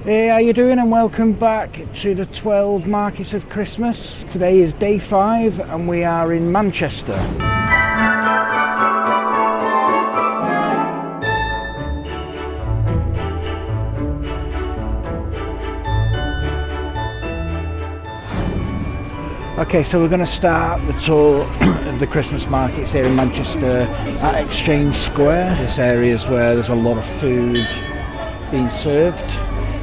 Hey, how you doing, and welcome back to the 12 Markets of Christmas. Today is day 5 and we are in Manchester. Okay, so we're going to start the tour of the Christmas markets here in Manchester at Exchange Square. This area is where there's a lot of food being served.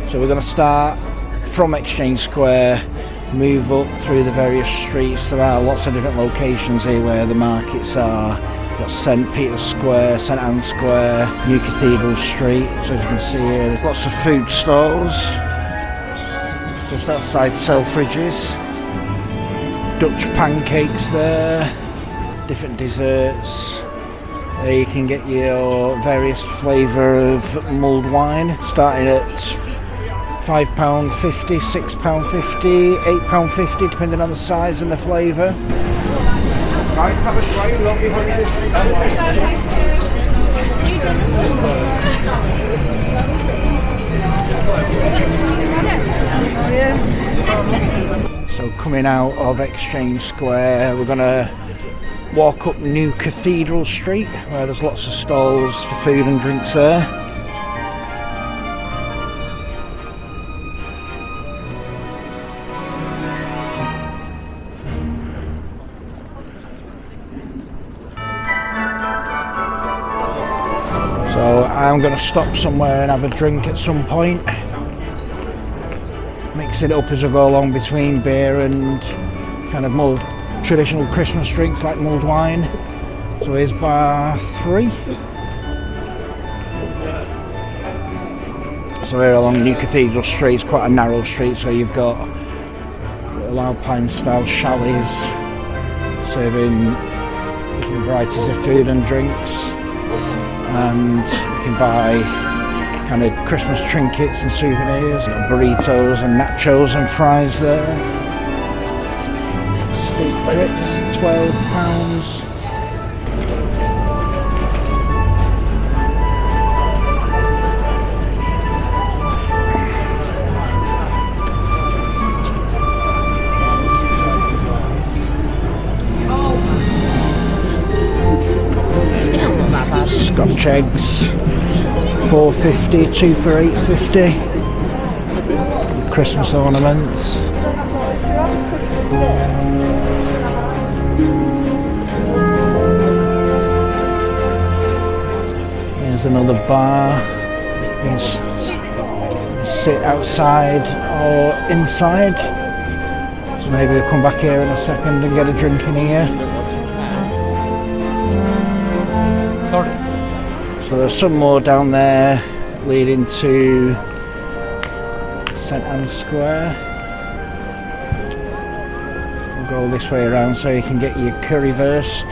So we're going to start from Exchange Square, move up through the various streets. There are lots of different locations here where the markets are. We've got St Peter's Square, St Anne's Square, New Cathedral Street. So as you can see here, there's lots of food stalls just outside Selfridges. Dutch pancakes there, different desserts. There you can get your various flavour of mulled wine, starting at £5.50, £6.50, £8.50, depending on the size and the flavour. Guys, have a try, lovely So coming out of Exchange Square, we're going to walk up New Cathedral Street, where there's lots of stalls for food and drinks there. So I'm going to stop somewhere and have a drink at some point. Mix it up as I go along between beer and kind of more traditional Christmas drinks like mulled wine. So here's bar 3. So here along New Cathedral Street, it's quite a narrow street, so you've got little Alpine style chalets serving different varieties of food and drinks, and you can buy kind of Christmas trinkets and souvenirs, burritos and nachos and fries there. Steak frites, £12. Scotch eggs, £4.50, 2 for £8.50. Christmas ornaments. There's another bar. You can sit outside or inside. So maybe we'll come back here in a second and get a drink in here. So there's some more down there leading to St Anne's Square. We'll go this way around so you can get your currywurst.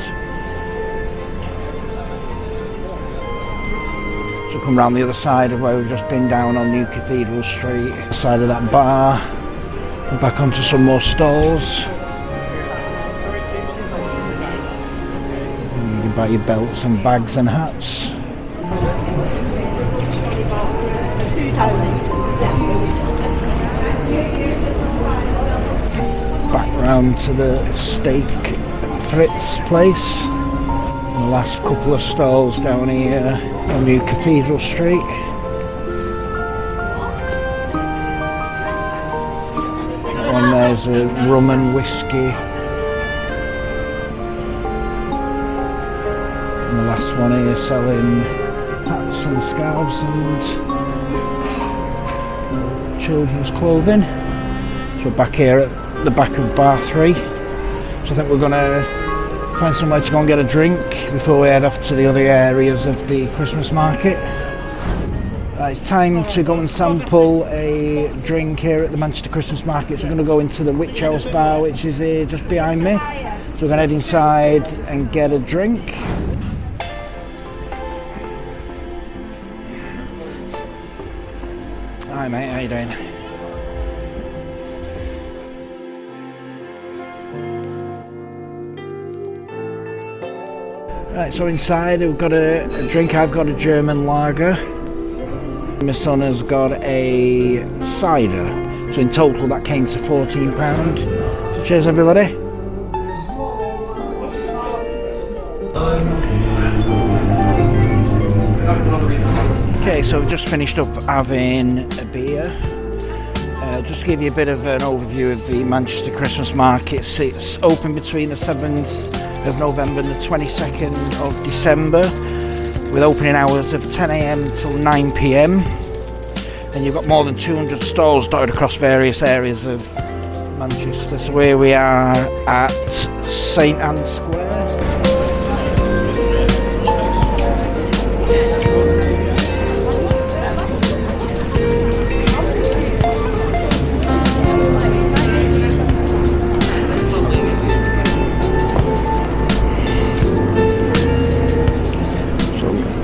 So come round the other side of where we've just been down on New Cathedral Street, the side of that bar, and back onto some more stalls. And you can buy your belts and bags and hats. Back round to the steak Fritz place. And the last couple of stalls down here on New Cathedral Street. And there's a rum and whiskey. And the last one here selling hats and scarves and children's clothing. So we're back here at the back of bar 3. So I think we're going to find somewhere to go and get a drink before we head off to the other areas of the Christmas market. It's time to go and sample a drink here at the Manchester Christmas market. So we're going to go into the Witch House bar, which is here just behind me. So we're going to head inside and get a drink. Hi mate, how you doing? Right, so inside we've got a drink. I've got a German lager. My son has got a cider. So in total that came to £14. So cheers everybody. Okay, so we've just finished up having a beer. Just to give you a bit of an overview of the Manchester Christmas markets. It's open between the 7th of November and the 22nd of December, with opening hours of 10 AM till 9 PM. And you've got more than 200 stalls dotted across various areas of Manchester. So here we are at St Anne's Square.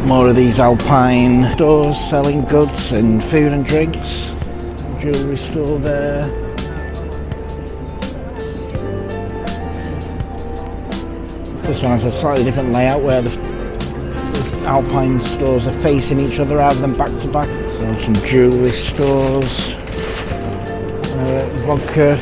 More of these alpine stores selling goods and food and drinks. Jewellery store there. This one has a slightly different layout where the alpine stores are facing each other rather than back to back. So some jewellery stores, vodka.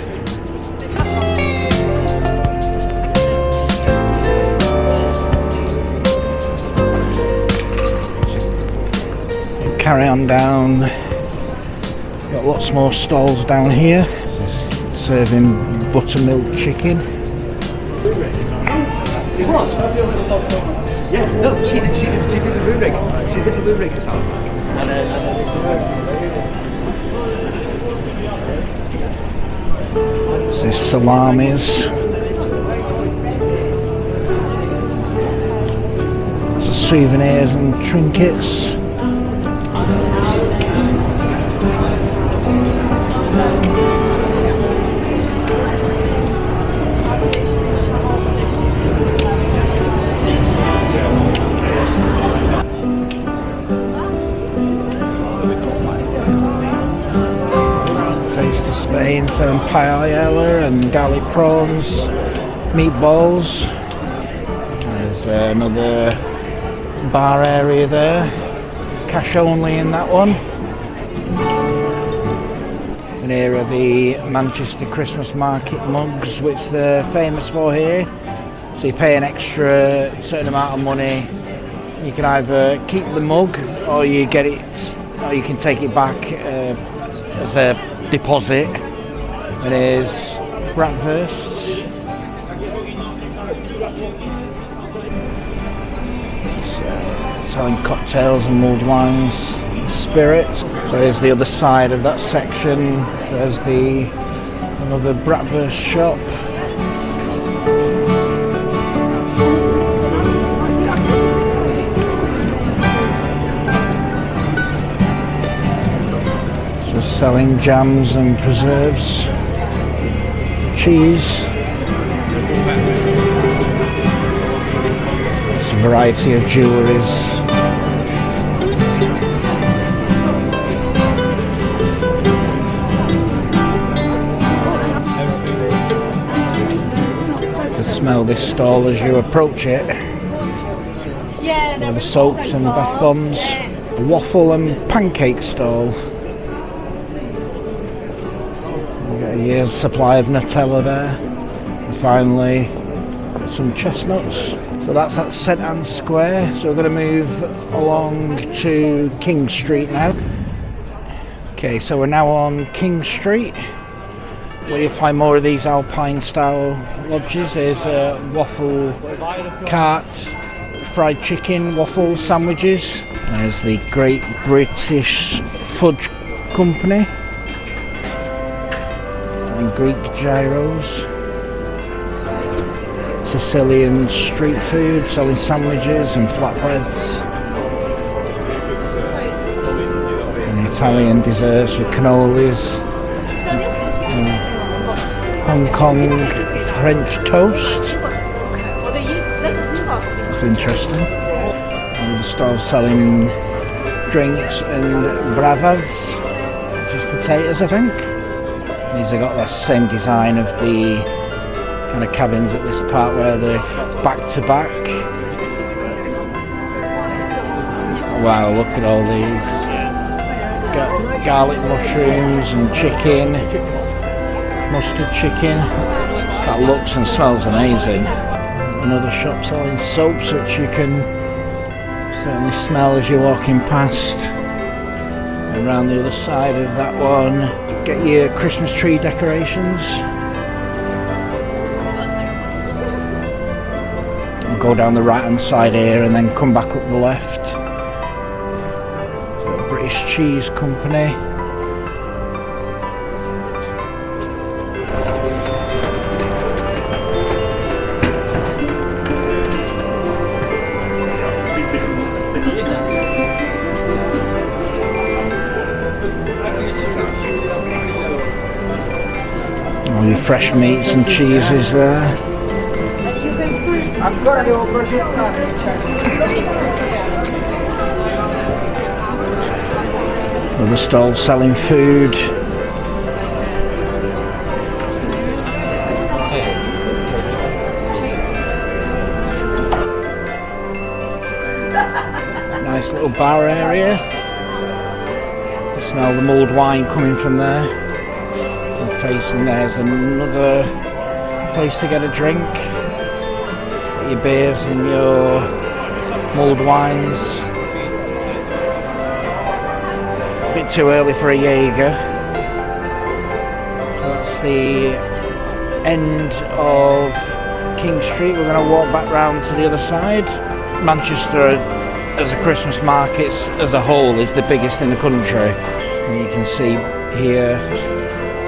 Carry on down, got lots more stalls down here serving buttermilk chicken. Yeah, no, she did the room rig. She did the room rig herself. This is salamis. So souvenirs and trinkets. Taste of Spain, selling paella and garlic prawns, meatballs. There's another bar area there, cash only in that one. And here are the Manchester Christmas market mugs, which they're famous for here. So you pay an extra certain amount of money. You can either keep the mug, or you get it, or you can take it back as a deposit. And here's bratwursts. Selling cocktails and mulled wines, spirits. So here's the other side of that section. There's another bratwurst shop. So selling jams and preserves, cheese. There's a variety of jewelleries. Smell this stall as you approach it. The soaps and bath bombs. A waffle and pancake stall. We've got a year's supply of Nutella there. And finally, some chestnuts. So that's at St Anne's Square. So we're going to move along to King Street now. Okay, so we're now on King Street, where you'll find more of these alpine style lodges. There's a waffle cart, fried chicken, waffle sandwiches. There's the Great British Fudge Company and Greek gyros. Sicilian street food, selling sandwiches and flatbreads. And Italian desserts with cannolis. Hong Kong French toast. That's interesting. And the stall selling drinks and bravas, just potatoes I think. These have got the same design of the kind of cabins at this part where they're back to back. Wow, look at all these. Got garlic mushrooms and chicken, mustard chicken. That looks and smells amazing. Another shop selling soaps, which you can certainly smell as you're walking past. Around the other side of that one, get your Christmas tree decorations. And go down the right hand side here and then come back up the left. British Cheese Company. All your fresh meats and cheeses there. Other stalls selling food. Nice little bar area. You smell the mulled wine coming from there. And facing there's another place to get a drink. Get your beers and your mulled wines. A bit too early for a Jaeger. That's the end of King Street. We're going to walk back round to the other side. Manchester, as a Christmas market as a whole, is the biggest in the country. And you can see here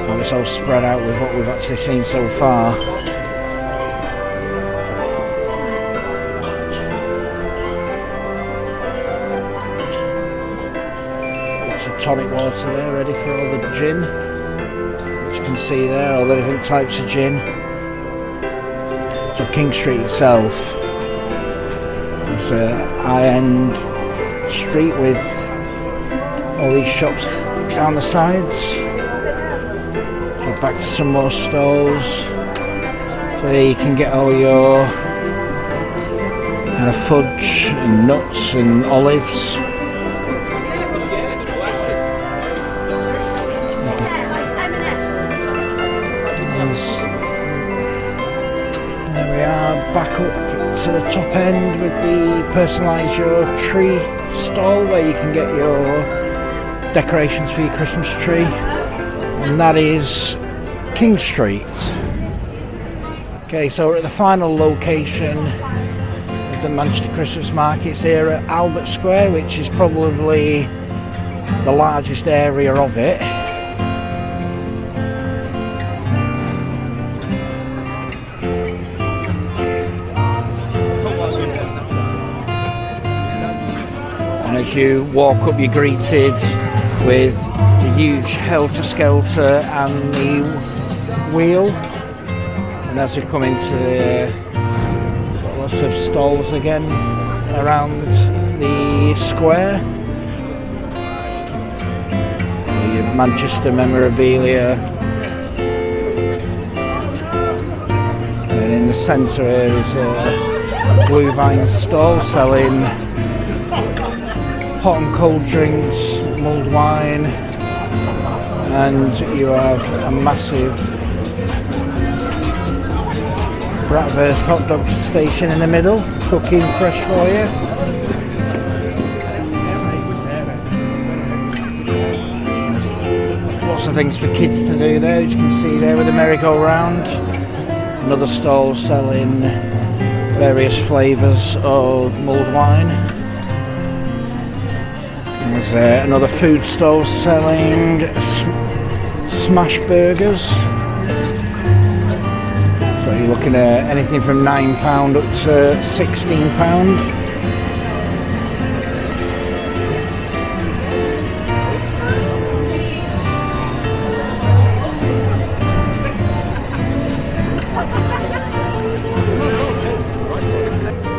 how it's all spread out with what we've actually seen so far. Lots of tonic water there, ready for all the gin. Which you can see there, all the different types of gin. So King Street itself is a high-end street with all these shops down the sides. So back to some more stalls. So here you can get all your kind of fudge and nuts and olives. There we are, back up to the top end with the personalise your tree stall where you can get your decorations for your Christmas tree, and that is King Street. Okay, so we're at the final location of the Manchester Christmas markets here at Albert Square, which is probably the largest area of it. And as you walk up, you're greeted with the huge helter-skelter and the wheel. And as we come into lots of stalls again around the square. Your Manchester memorabilia. And in the centre here is a Blue Vine stall selling hot and cold drinks, mulled wine, and you have a massive bratwurst hot dog station in the middle, cooking fresh for you. Lots of things for kids to do there, as you can see there with the merry-go-round. Another stall selling various flavours of mulled wine. There's another food stall selling smash burgers. So you're looking at anything from £9 up to £16.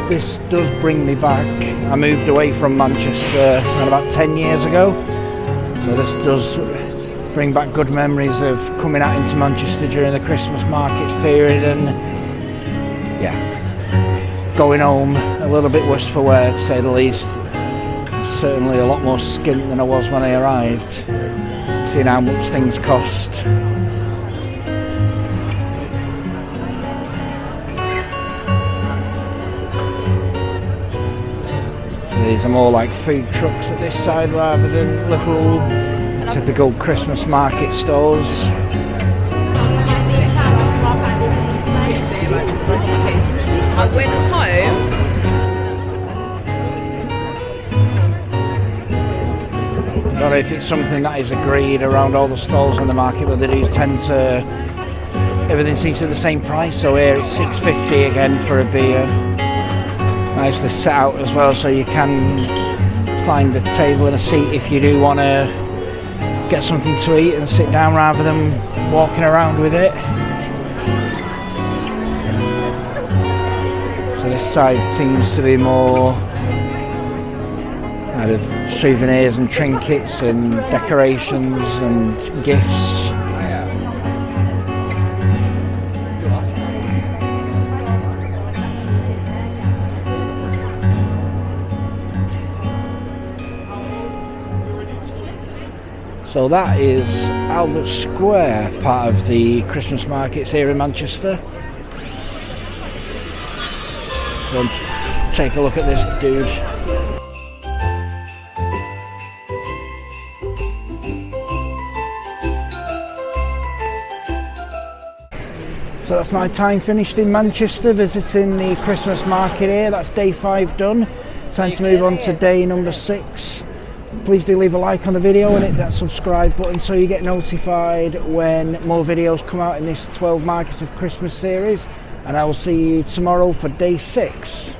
This does bring me back. I moved away from Manchester about 10 years ago, so this does bring back good memories of coming out into Manchester during the Christmas markets period, and yeah, going home a little bit worse for wear, to say the least. certainly a lot more skint than I was when I arrived, seeing how much things cost. These are more like food trucks at this side rather than little typical Christmas market stalls. I went home. I don't know if it's something that is agreed around all the stalls on the market, but they do tend to, everything seems to be the same price. So here it's £6.50 again for a beer. Nicely set out as well, so you can find a table and a seat if you do want to get something to eat and sit down rather than walking around with it. So this side seems to be more kind of souvenirs and trinkets and decorations and gifts. So that is Albert Square, part of the Christmas markets here in Manchester. So take a look at this dude. So that's my time finished in Manchester visiting the Christmas market here. That's day 5 done. Time to move on to day number 6. Please do leave a like on the video and hit that subscribe button so you get notified when more videos come out in this 12 Markets of Christmas series, and I will see you tomorrow for day 6.